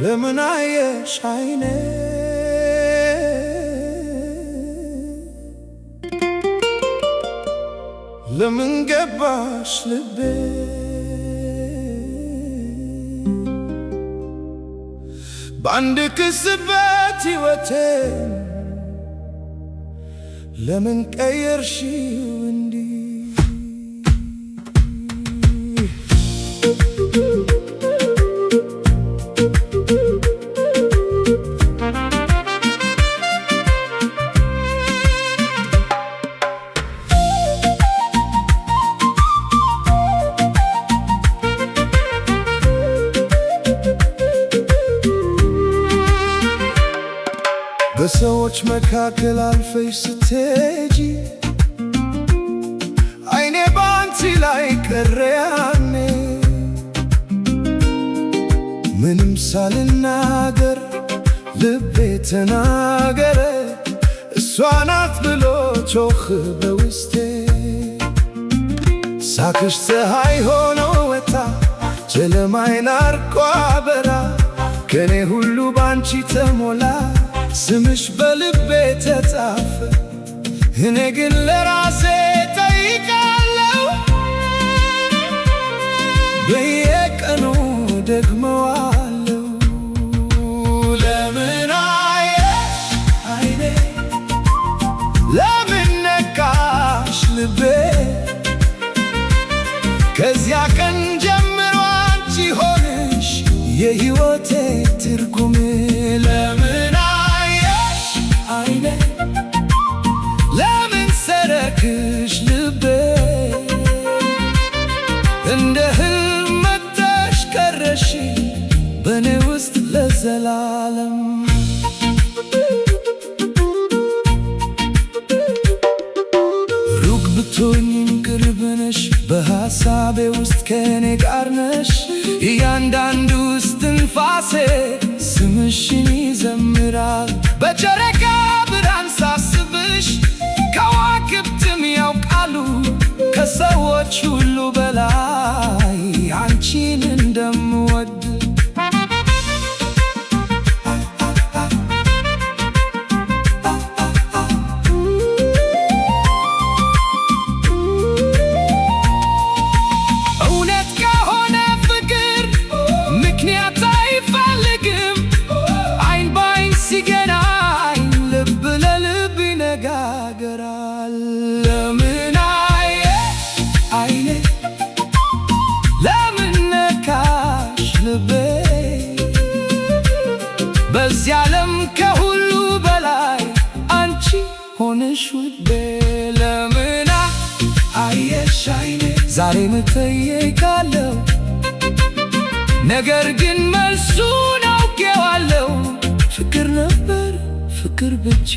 ለምን አየሽ አይኔ ለምን ገባሽ ልቤ በአንድ ክስበት ሕይወቴን ለምን ቀየርሽው እንዲህ በሰዎች መካከል አልፈሽ ስትሄጂ አይኔ ባንቺ ላይ ቀረ ያኔ ምንም ሳልናገር ልቤ ተናገረ እሷ ናት ብሎ ጮኸ በውስጤ ሳቅሽ ፀሐይ ሆኖ ወጣ ጨለማዬን አርቆ አበራ ከኔ ሁሉ ባንቺ ተሞላ ስምሽ በልቤ ተጻፈ እኔ ግን ለራሴ ጠይቃለሁ በየቀኑ ደግመዋለሁ ለምን አየሽ አይኔ ለምን ነካሽ ልቤ ከዚያ ቀን ጀምሮ አንቺ ሆንሽ የሕይወቴ ትርጉም ለምን አይኔ ለምን ሰረክሽ ልቤ እንደ ህልም መጥተሽ ቀረሽ በኔ ውስጥ ለዘላለም ሩቅ ብትሆኝም ቅርብ ነሽ በሐሳቤ ውስጥ ከኔ ጋር ነሽ እያንዳንዱ እስትንፋሴ ስምሽን ይዘምራል በጨረቃ ብርሃን ሳስብሽ ከዋክብትም ያውቃሉ ከሰዎች ሁሉ በላይ አንቺን እንደምወድ እውነት ከሆነ ፍቅር ምክንያት አይፈልግም አይን ባይን ሲገናኝ ልብ ለልብ ይነጋገራል ለምን አየሽ አይኔ ለምን ነካሽ ልቤ በዚህ ዓለም ከሁሉ በላይ አንቺ ሆነሽ ውዴ ለምን አየሽ አይኔ ዛሬ እጠይቃለሁ ነገር ግን መልሱን አውቄዋለሁ ፍቅር ነበር ፍቅር ብቻ